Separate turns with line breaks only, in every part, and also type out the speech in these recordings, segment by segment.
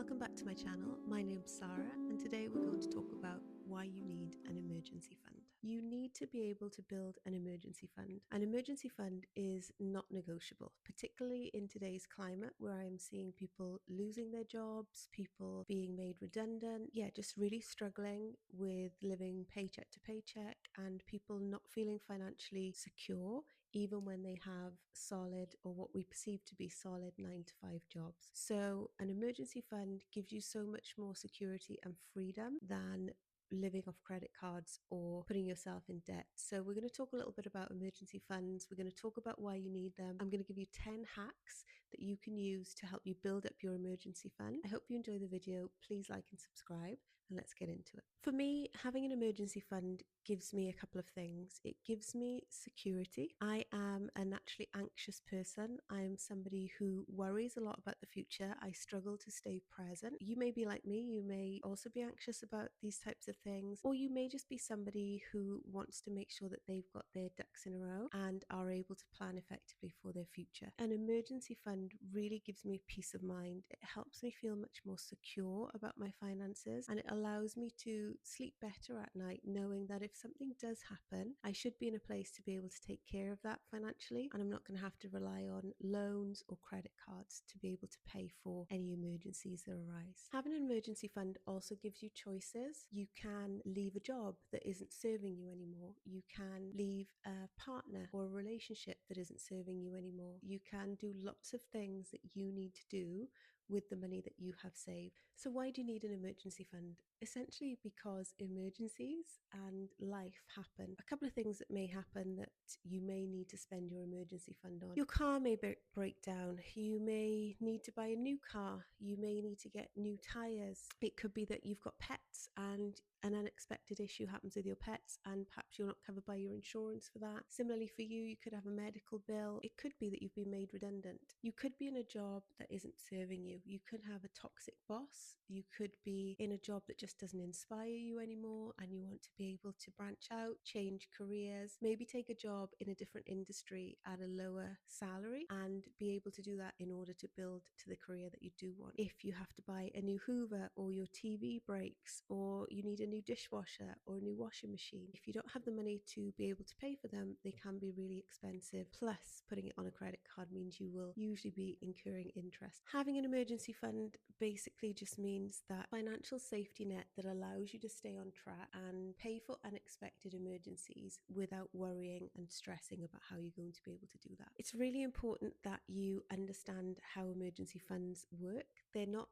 Welcome back to my channel. My name's Sarah, and today we're going to talk about why you need an emergency fund. You need to be able to build an emergency fund. An emergency fund is not negotiable, particularly in today's climate where I'm seeing people losing their jobs, people being made redundant, just really struggling with living paycheck to paycheck, and people not feeling financially secure even when they have solid, or what we perceive to be solid, 9 to 5 jobs. So an emergency fund gives you so much more security and freedom than living off credit cards or putting yourself in debt. So we're going to talk a little bit about emergency funds. We're going to talk about why you need them. I'm going to give you 10 hacks that you can use to help you build up your emergency fund. I hope you enjoy the video. Please like and subscribe, and let's get into it. For me, having an emergency fund gives me a couple of things. It gives me security. I am a naturally anxious person. I'm somebody who worries a lot about the future. I struggle to stay present. You may be like me. You may also be anxious about these types of things, or you may just be somebody who wants to make sure that they've got their ducks in a row and are able to plan effectively for their future. An emergency fund really gives me peace of mind. It helps me feel much more secure about my finances, and it allows me to sleep better at night knowing that if something does happen, I should be in a place to be able to take care of that financially, and I'm not going to have to rely on loans or credit cards to be able to pay for any emergencies that arise. Having an emergency fund also gives you choices. You can leave a job that isn't serving you anymore. You can leave a partner or a relationship that isn't serving you anymore. You can do lots of things that you need to do with the money that you have saved. So why do you need an emergency fund? Essentially because emergencies and life happen. A couple of things that may happen that you may need to spend your emergency fund on. Your car may break down. You may need to buy a new car. You may need to get new tires. It could be that you've got pets and an unexpected issue happens with your pets and perhaps you're not covered by your insurance for that. Similarly for you, you could have a medical bill. It could be that you've been made redundant. You could be in a job that isn't serving you. You could have a toxic boss. You could be in a job that just doesn't inspire you anymore and you want to be able to branch out, change careers, maybe take a job in a different industry at a lower salary and be able to do that in order to build to the career that you do want. If you have to buy a new Hoover, or your TV breaks, or you need a new dishwasher or a new washing machine, if you don't have the money to be able to pay for them, they can be really expensive. Plus, putting it on a credit card means you will usually be incurring interest. Having an emergency fund basically just means that financial safety net that allows you to stay on track and pay for unexpected emergencies without worrying and stressing about how you're going to be able to do that. It's really important that you understand how emergency funds work. They're not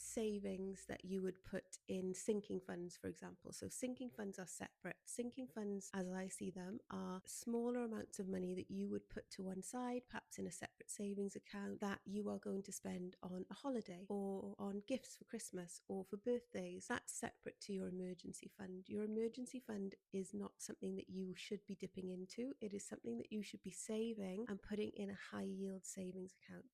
savings that you would put in sinking funds, for example. So sinking funds are separate. Sinking funds, as I see them, are smaller amounts of money that you would put to one side, perhaps in a separate savings account, that you are going to spend on a holiday or on gifts for Christmas or for birthdays. That's separate to your emergency fund. Your emergency fund is not something that you should be dipping into. It is something that you should be saving and putting in a high yield savings account.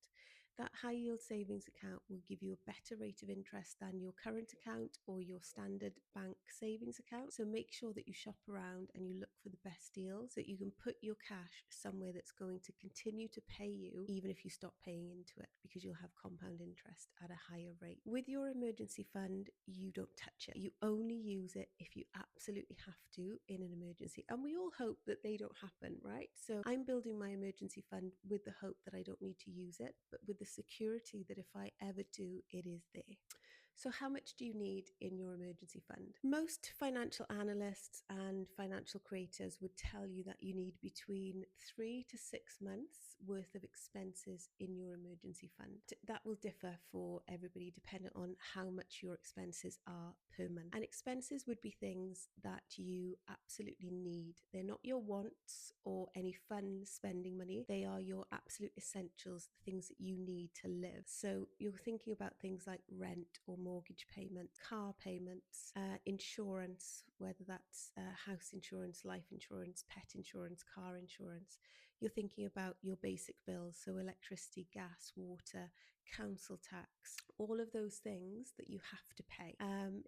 That high yield savings account will give you a better rate of interest than your current account or your standard bank savings account. So make sure that you shop around and you look for the best deals so that you can put your cash somewhere that's going to continue to pay you even if you stop paying into it, because you'll have compound interest at a higher rate. With your emergency fund, you don't touch it. You only use it if you absolutely have to in an emergency. And we all hope that they don't happen, right? So I'm building my emergency fund with the hope that I don't need to use it, but with the security that if I ever do, it is there. So how much do you need in your emergency fund? Most financial analysts and financial creators would tell you that you need between 3 to 6 months worth of expenses in your emergency fund. That will differ for everybody depending on how much your expenses are per month. And expenses would be things that you absolutely need. They're not your wants or any fun spending money. They are your absolute essentials, the things that you need to live. So you're thinking about things like rent or mortgage payment, car payments, insurance, whether that's house insurance, life insurance, pet insurance, car insurance. You're thinking about your basic bills, so electricity, gas, water, council tax, all of those things that you have to pay.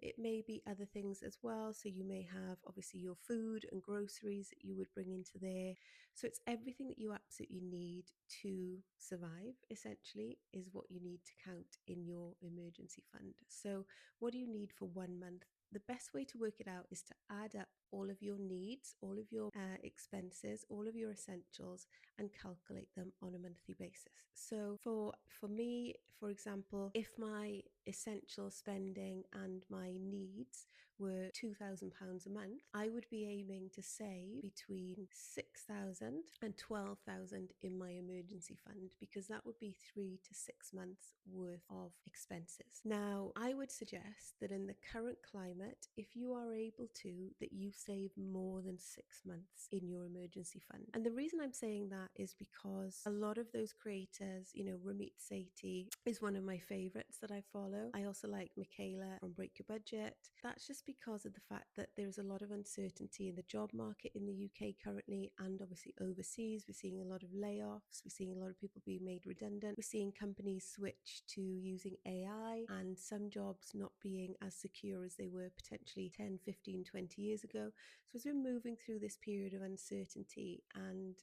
It may be other things as well. So you may have obviously your food and groceries that you would bring into there. So it's everything that you absolutely need to survive, essentially, is what you need to count in your emergency fund. So, what do you need for 1 month? The best way to work it out is to add up all of your needs, all of your expenses, all of your essentials, and calculate them on a monthly basis. So for me, for example, if my essential spending and my needs were £2,000 a month, I would be aiming to save between 6,000 and 12,000 in my emergency fund, because that would be 3 to 6 months worth of expenses. Now, I would suggest that in the current climate, if you are able to, that you save more than 6 months in your emergency fund. And the reason I'm saying that is because a lot of those creators, Ramit Sethi is one of my favorites that I follow. I also like Michaela from Break Your Budget. That's just because of the fact that there's a lot of uncertainty in the job market in the UK currently, and obviously overseas. We're seeing a lot of layoffs. We're seeing a lot of people being made redundant. We're seeing companies switch to using AI, and some jobs not being as secure as they were potentially 10, 15, 20 years ago. So as we're moving through this period of uncertainty and,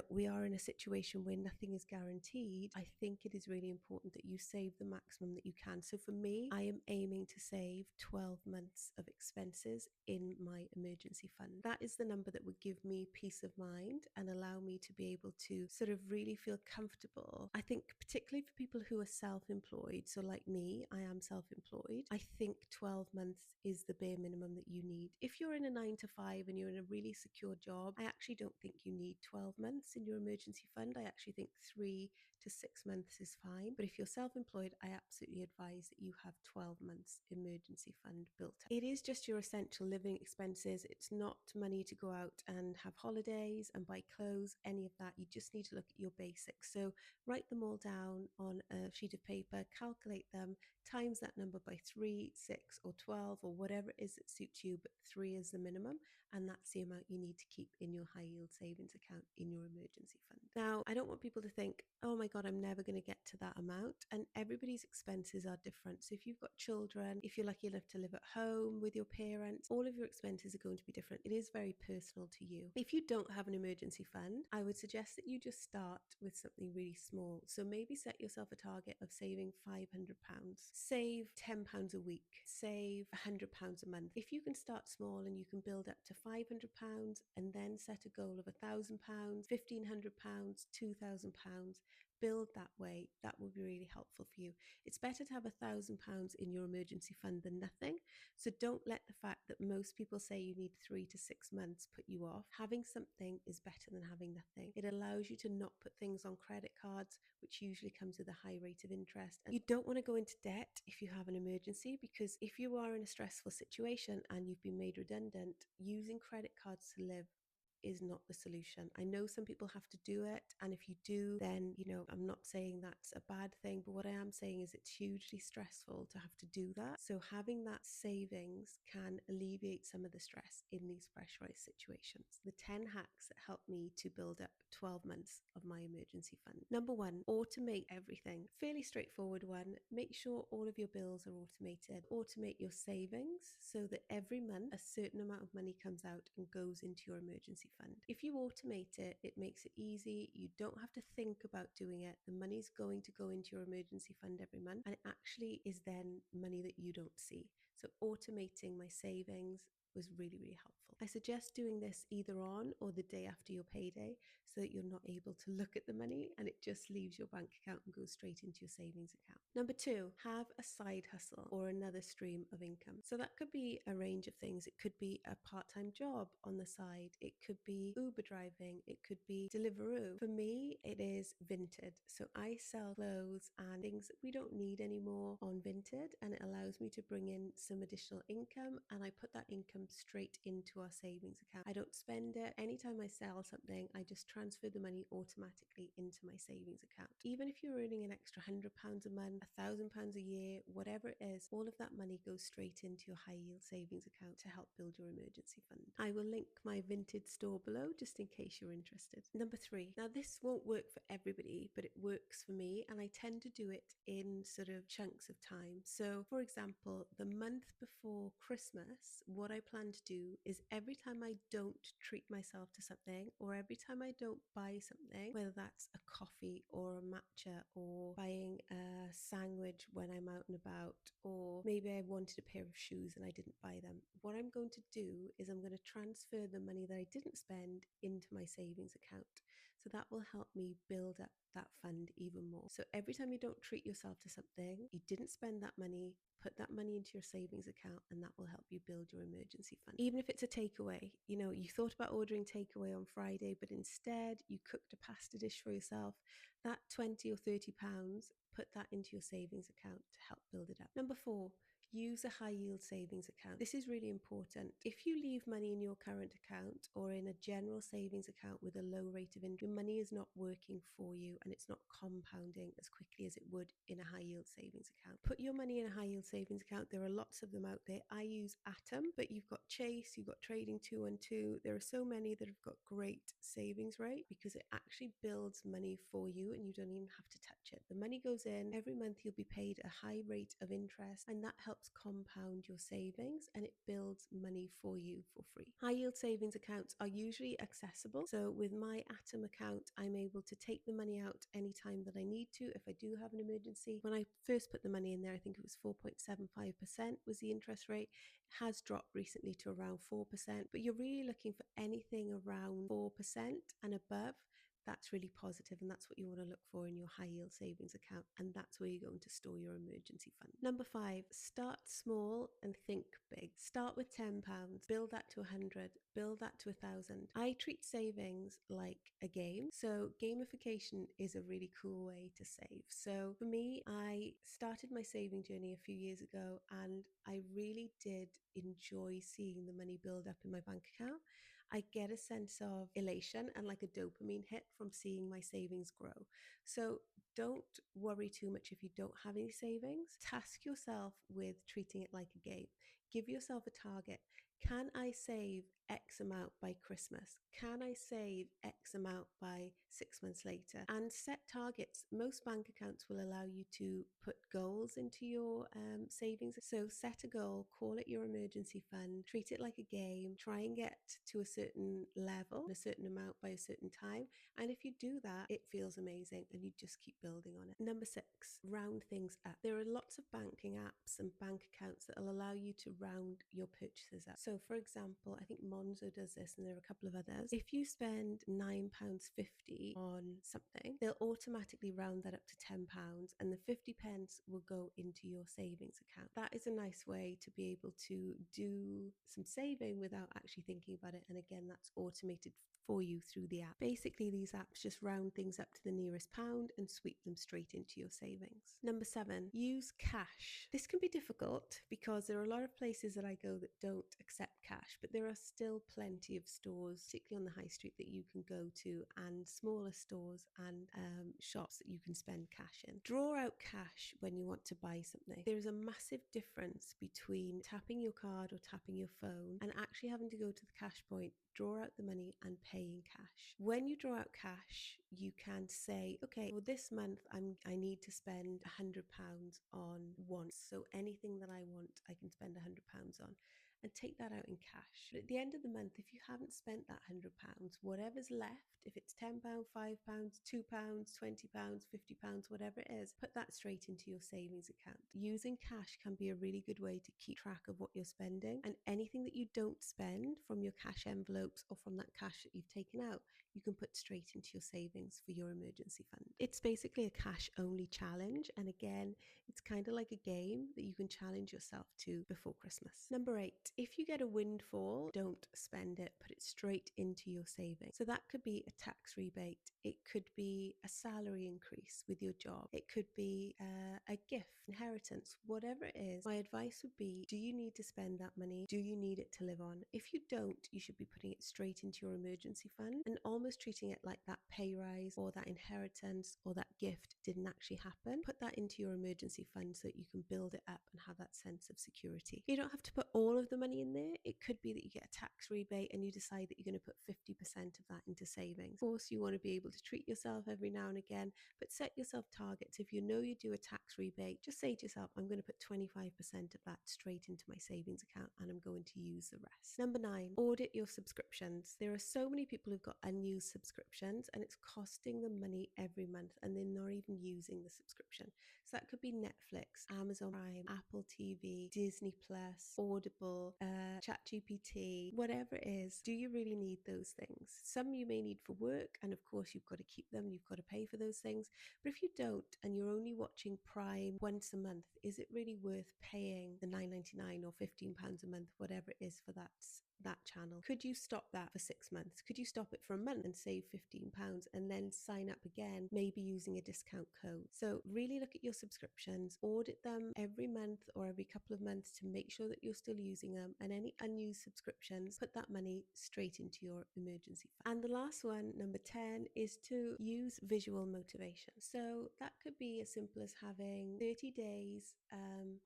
we are in a situation where nothing is guaranteed, I think it is really important that you save the maximum that you can. So for me, I am aiming to save 12 months of expenses in my emergency fund. That is the number that would give me peace of mind and allow me to be able to sort of really feel comfortable. I think particularly for people who are self-employed, so like me, I am self-employed, I think 12 months is the bare minimum that you need. If you're in a 9 to 5 and you're in a really secure job, I actually don't think you need 12 months in your emergency fund. I actually think 3 to 6 months is fine. But if you're self-employed, I absolutely advise that you have 12 months emergency fund built up. It is just your essential living expenses. It's not money to go out and have holidays and buy clothes, any of that. You just need to look at your basics. So write them all down on a sheet of paper, calculate them, times that number by 3, 6, or 12, or whatever it is that suits you, but 3 is the minimum. And that's the amount you need to keep in your high yield savings account in your emergency fund. Now, I don't want people to think, oh my God, I'm never going to get to that amount. And everybody's expenses are different. So if you've got children, if you're lucky enough to live at home with your parents, all of your expenses are going to be different. It is very personal to you. If you don't have an emergency fund, I would suggest that you just start with something really small. So maybe set yourself a target of saving £500. Save £10 a week. Save £100 a month. If you can start small and you can build up to £500 and then set a goal of £1,000, £1,500, £2,000, build that way. That will be really helpful for you. It's better to have £1,000 in your emergency fund than nothing. So don't let the fact that most people say you need 3 to 6 months put you off. Having something is better than having nothing. It allows you to not put things on credit cards, which usually comes with a high rate of interest. And you don't want to go into debt if you have an emergency, because if you are in a stressful situation and you've been made redundant, using credit cards to live is not the solution. I know some people have to do it, and if you do, then I'm not saying that's a bad thing, but what I am saying is it's hugely stressful to have to do that. So having that savings can alleviate some of the stress in these pressurized situations. The 10 hacks that help me to build up 12 months of my emergency fund. Number 1, automate everything. Fairly straightforward one. Make sure all of your bills are automated. Automate your savings so that every month a certain amount of money comes out and goes into your emergency fund. If you automate it, it makes it easy. You don't have to think about doing it. The money's going to go into your emergency fund every month, and it actually is then money that you don't see. So automating my savings was really, really helpful. I suggest doing this either on or the day after your payday so that you're not able to look at the money and it just leaves your bank account and goes straight into your savings account. Number 2, have a side hustle or another stream of income. So that could be a range of things. It could be a part-time job on the side. It could be Uber driving. It could be Deliveroo. For me, it is Vinted. So I sell clothes and things that we don't need anymore on Vinted, and it allows me to bring in some additional income, and I put that income comes straight into our savings account. I don't spend it. Anytime I sell something, I just transfer the money automatically into my savings account. Even if you're earning an extra £100 a month, £1,000 a year, whatever it is, all of that money goes straight into your high yield savings account to help build your emergency fund. I will link my Vinted store below just in case you're interested. Number 3. Now this won't work for everybody, but it works for me, and I tend to do it in sort of chunks of time. So for example, the month before Christmas, what I plan to do is every time I don't treat myself to something, or every time I don't buy something, whether that's a coffee or a matcha or buying a sandwich when I'm out and about, or maybe I wanted a pair of shoes and I didn't buy them, what I'm going to do is I'm going to transfer the money that I didn't spend into my savings account. So that will help me build up that fund even more. So every time you don't treat yourself to something, you didn't spend that money, put that money into your savings account, and that will help you build your emergency fund. Even if it's a takeaway, you thought about ordering takeaway on Friday, but instead you cooked a pasta dish for yourself, that 20 or 30 pounds, put that into your savings account to help build it up. Number 4, use a high yield savings account. This is really important. If you leave money in your current account or in a general savings account with a low rate of interest, your money is not working for you and it's not compounding as quickly as it would in a high yield savings account. Put your money in a high yield savings account. There are lots of them out there. I use Atom, but you've got Chase, you've got Trading 212. There are so many that have got great savings rate because it actually builds money for you and you don't even have to touch it. The money goes in every month. You'll be paid a high rate of interest, and that helps compound your savings and it builds money for you for free. High yield savings accounts are usually accessible. So with my Atom account, I'm able to take the money out anytime that I need to if I do have an emergency. When I first put the money in there, I think it was 4.75% was the interest rate. It has dropped recently to around 4%, but you're really looking for anything around 4% and above. That's really positive, and that's what you want to look for in your high yield savings account, and that's where you're going to store your emergency fund. Number 5, start small and think big. Start with £10, build that to 100, build that to 1,000. I treat savings like a game, so gamification is a really cool way to save. So for me, I started my saving journey a few years ago, and I really did enjoy seeing the money build up in my bank account. I get a sense of elation and like a dopamine hit from seeing my savings grow. So don't worry too much if you don't have any savings. Task yourself with treating it like a game. Give yourself a target. Can I save X amount by Christmas? Can I save X amount by 6 months later? And set targets. Most bank accounts will allow you to put goals into your savings. So set a goal, call it your emergency fund, treat it like a game, try and get to a certain level, a certain amount by a certain time. And if you do that, it feels amazing and you just keep building on it. Number 6, round things up. There are lots of banking apps and bank accounts that will allow you to round your purchases up. So for example, I think Monzo does this and there are a couple of others. If you spend £9.50 on something, they'll automatically round that up to £10 and the 50 pence will go into your savings account. That is a nice way to be able to do some saving without actually thinking about it. And again, that's automated for you through the app. Basically, these apps just round things up to the nearest pound and sweep them straight into your savings. Number 7, use cash. This can be difficult because there are a lot of places that I go that don't accept cash, but there are still plenty of stores, particularly on the high street, that you can go to, and smaller stores and shops that you can spend cash in. Draw out cash when you want to buy something. There is a massive difference between tapping your card or tapping your phone and actually having to go to the cash point, draw out the money and pay in cash. When you draw out cash, you can say, okay, well this month I need to spend £100 on wants. So anything that I want, I can spend £100 on. And take that out in cash. But at the end of the month, if you haven't spent that £100, whatever's left, if it's £10, £5, £2, £20, £50, whatever it is, put that straight into your savings account. Using cash can be a really good way to keep track of what you're spending, and anything that you don't spend from your cash envelopes or from that cash that you've taken out, you can put straight into your savings for your emergency fund. It's basically a cash only challenge, and again, it's kind of like a game that you can challenge yourself to before Christmas. Number 8, if you get a windfall, don't spend it, put it straight into your savings. So that could be a tax rebate, it could be a salary increase with your job, it could be a gift, inheritance, whatever it is. My advice would be, do you need to spend that money? Do you need it to live on? If you don't, you should be putting it straight into your emergency fund and almost treating it like that pay rise or that inheritance or that gift didn't actually happen. Put that into your emergency fund so that you can build it up and have that sense of security. You don't have to put all of the money in there. It could be that you get a tax rebate and you decide that you're going to put 50% of that into savings. Of course, you want to be able to treat yourself every now and again, but set yourself targets. If you know you do a tax rebate, just say to yourself, I'm going to put 25% of that straight into my savings account and I'm going to use the rest. Number 9, audit your subscriptions. There are so many people who've got unused subscriptions and it's costing them money every month and they're not even using the subscription. So that could be Netflix, Amazon Prime, Apple TV, Disney Plus, Audible, ChatGPT, whatever it is. Do you really need those things? Some you may need for work, and of course you've got to keep them, you've got to pay for those things. But if you don't and you're only watching Prime once a month, is it really worth paying the £9.99 or £15 a month, whatever it is for that channel? Could you stop that for 6 months? Could you stop it for a month and save £15 and then sign up again, maybe using a discount code? So really look at your subscriptions, audit them every month or every couple of months to make sure that you're still using them, and any unused subscriptions, put that money straight into your emergency fund. And the last one, number 10, is to use visual motivation. So that could be as simple as having 30 days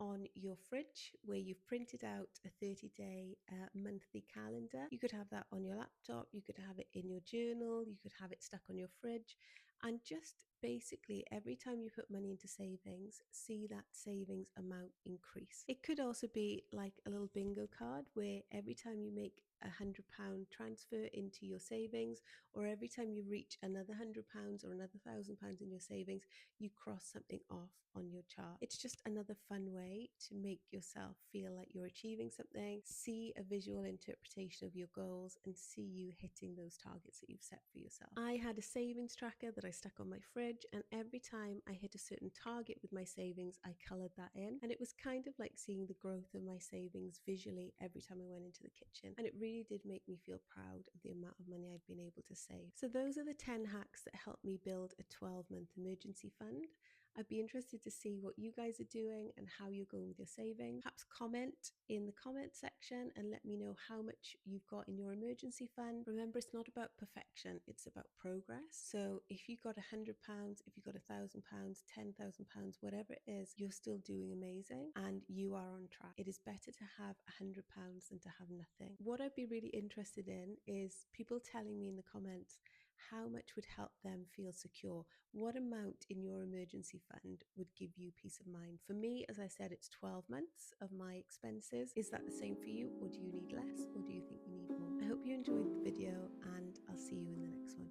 on your fridge where you've printed out a 30-day monthly calendar. You could have that on your laptop, you could have it in your journal, you could have it stuck on your fridge, and just basically every time you put money into savings, see that savings amount increase. It could also be like a little bingo card where every time you make £100 transfer into your savings, or every time you reach another £100 or another £1,000 in your savings, you cross something off on your chart. It's just another fun way to make yourself feel like you're achieving something, see a visual interpretation of your goals, and see you hitting those targets that you've set for yourself. I had a savings tracker that I stuck on my fridge, and every time I hit a certain target with my savings, I coloured that in, and it was kind of like seeing the growth of my savings visually every time I went into the kitchen, and it really did make me feel proud of the amount of money I'd been able to save. So those are the 10 hacks that helped me build a 12-month emergency fund. I'd be interested to see what you guys are doing and how you're going with your saving. Perhaps comment in the comment section and let me know how much you've got in your emergency fund. Remember, it's not about perfection, it's about progress. So if you got £100, if you got £1,000, £10,000, whatever it is, you're still doing amazing and you are on track. It is better to have £100 than to have nothing. What I'd be really interested in is people telling me in the comments how much would help them feel secure. What amount in your emergency fund would give you peace of mind? For me, as I said, it's 12 months of my expenses. Is that the same for you, or do you need less, or do you think you need more? I hope you enjoyed the video and I'll see you in the next one.